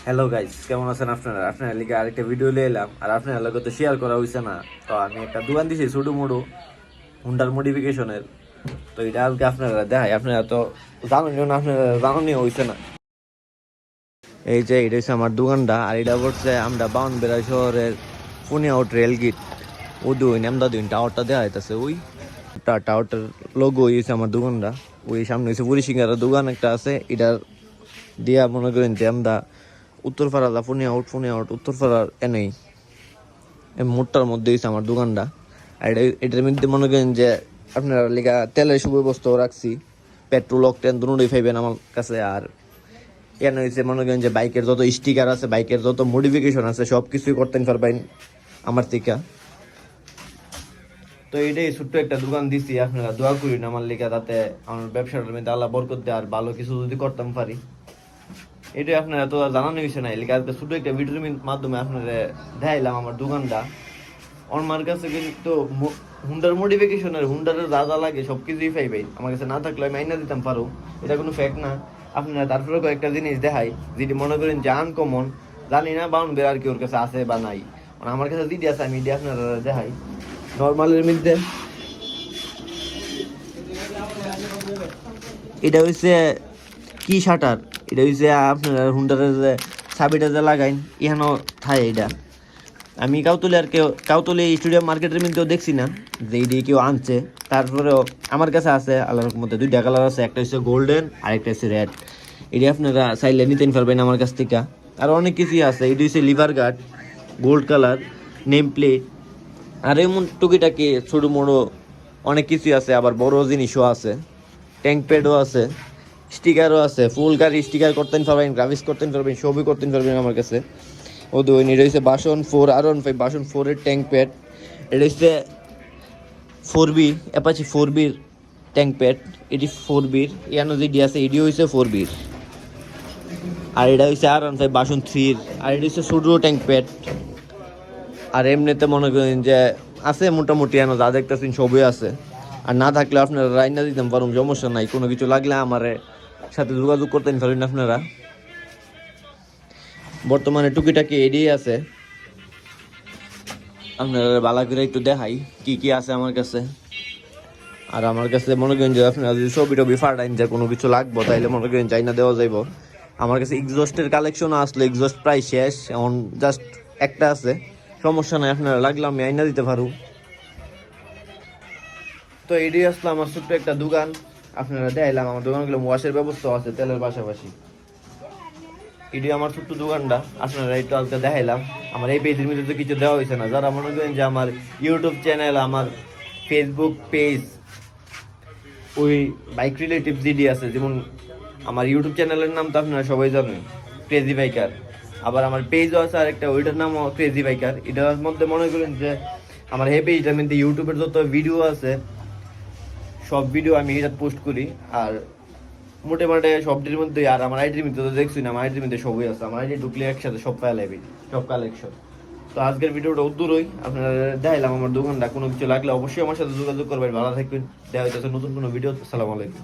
Hello guys, কেমন আছেন আপনারা? আপনার লিগে আরেকটা ভিডিও নিয়ে এলাম। আর আপনার লগে তো শেয়ার করা হয়েছে না। তো আমি একটা দোকান দিছি ছোটো মোটো হুন্ডার মডিফিকেশনের। তো এটা আজকে আপনারা দেখাই। আপনারা তো জানেন না, আপনারা জানানি হয়েছে না। এই যে এটা হচ্ছে আমার দোকানটা। আর এটা করছে আমরা বাউনবেড়া শহরের পুনে আউট রেল গেট ও দুই নামদা দুই টাওয়ারটা দেওয়া হইতেছে। ওই টাওয়ারটার লোগো হয়েছে আমার দোকানটা। ওই সামনে হয়েছে পরিসিঙ্গার দোকান একটা আছে। এটার দিয়া মনে করেন যে আমরা উত্তরপাড়া ফোনে আউট উত্তরপাড়ার এনেই মোটটার মধ্যে হয়েছে আমার দোকানটা। আর এটার মধ্যে মনে করেন যে আপনারা লেগা তেলের সুব্যবস্থাও রাখছি, পেট্রোল অকটেন দুটোই পাইবেন আমার কাছে। আর এখানে হয়েছে মনে করেন যে বাইকের যত স্টিকার আছে, বাইকের যত মডিফিকেশন আছে সব কিছুই করতেন পারবেন আমার থেকে। তো এইটাই ছোট্ট একটা দোকান দিছি, আপনারা দোয়া করেন আমার লেগা, তাতে আমার ব্যবসাটার মধ্যে আল্লাহ বরকত দেয় আর ভালো কিছু যদি করতাম পারি। এটাই আপনারা তো আর জানানো হয়েছে না, এলাকা আজকে ছোট একটা ভিডিওর মাধ্যমে আপনারা দেখাইলাম আমার দোকানটা। আমার কাছে কিন্তু হুন্ডার মডিফিকেশনের হুন্ডারের যা যা লাগে সব কিছুই পাইবেন আমার কাছে। না থাকলে আমি আইনা দিতাম পারো, এটা কোনো ফ্যাক্ট না। আপনারা তারপরে কয়েকটা জিনিস দেখাই যেটি মনে করেন যে আনকমন, জানি না বাউন বের আর কি ওর কাছে আছে বা নাই। মানে আমার কাছে যেটি আছে আমি এটি আপনারা দেখাই। নর্মালের মধ্যে এটা হচ্ছে কি শাটার, এটা হচ্ছে আপনার হুন্ডারের যে চাবিটা যে লাগাইন এখানেও থাকে। এটা আমি কাউতলি স্টুডিয়াম মার্কেটের মধ্যেও দেখছি না যে এইটি কেউ আনছে। তারপরেও আমার কাছে আছে আল্লাহর রহমতে দুইটা কালার আছে, একটা হচ্ছে গোল্ডেন আর একটা হচ্ছে রেড। এটি আপনারা চাইলে নিতে পারবেন আমার কাছ থেকে। আর অনেক কিছুই আছে। এটি হচ্ছে lever guard, gold colour, name plate, আর এমন টুকিটাকি ছোটো মোটো অনেক কিছুই আছে। আবার বড় জিনিসও আছে, ট্যাঙ্ক প্যাডও আছে, স্টিকারও আছে। ফুল গাড়ি স্টিকার করতেন পারবেন, গ্রাফিক্স করতেন পারবেন, ছবি করতেন পারবেন আমার কাছে। ও দুই এটা হচ্ছে বাসন 4 বাসন 4-এর ট্যাঙ্ক প্যাড। এটা হচ্ছে 4B অ্যাপাচি 4Bর ট্যাঙ্ক প্যাড। এটি 4Bর ইয়ানো যেটি আছে এটিও হচ্ছে 4Bর। আর এটা হচ্ছে R15 বাসন 3-র। আর এটি হচ্ছে ছোটো ট্যাঙ্ক প্যাড। আর এমনিতে মনে করেন যে আছে মোটামুটি এনো যা দেখতেছেন সবই আছে। আর না থাকলে আপনারা রাইনা দিতাম পারুন, সমস্যা নাই। কোনো কিছু লাগলে আমার সাথে যোগাযোগ করতেন পারেন আপনারা। বর্তমানে টুকিটাকি এডিই আছে, আপনারা বালা করে একটু দেখাই কি কি আছে আমার কাছে। আর আমার কাছে মনে করেন যে আপনারা যদি ছবি টবি ফাটাইন যে কোনো কিছু লাগবো তাইলে মনে করেন চাইনা দেওয়া যাইব। আমার কাছে এক্সজস্টের কালেকশন আসলে এক্সজস্ট প্রায় শেষ, এখন জাস্ট একটা আছে, সমস্যা নাই। আপনারা লাগলে আমি আইনা দিতে পারু। তো এটাই আসলে আমার ছোট্ট একটা দোকান। আপনারা দেখাইলাম আমার দোকানগুলো ওয়াশের ব্যবস্থা আছে তেলের পাশাপাশি। এটি আমার ছোট্ট দোকানটা আপনারা একটু আজকে দেখাইলাম। আমার এই পেজের মধ্যে তো কিছু দেওয়া হয়েছে না। যারা মনে করেন যে আমার ইউটিউব চ্যানেল, আমার ফেসবুক পেজ, ওই বাইক রিলেটিভ জিডি আছে, যেমন আমার ইউটিউব চ্যানেলের নাম তো আপনারা সবাই জানেন, ক্রেজি বাইকার। আবার আমার পেজও আছে আরেকটা, ওইটার নামও ক্রেজি বাইকার। এটার মধ্যে মনে করেন যে আমার এই পেজটার মধ্যে ইউটিউবের যত ভিডিও আছে সব ভিডিও আমি এটা পোস্ট করি। আর মোটামুটি সবটির মধ্যে, আর আমার আইডির মধ্যে তো দেখছি না, আমার আইডির মধ্যে সবই আছে। আমার আইডি ঢুকলে একসাথে সব পাওয়া যাবে, সব কালেকশন। তো আজকের ভিডিওটা দূরই আপনারা দেখাইলাম আমার দোকানটা। কোনো কিছু লাগলে অবশ্যই আমার সাথে যোগাযোগ করবেন। ভালো থাকবেন, দেখা হইতেছে নতুন কোনো ভিডিও। আসসালামু আলাইকুম।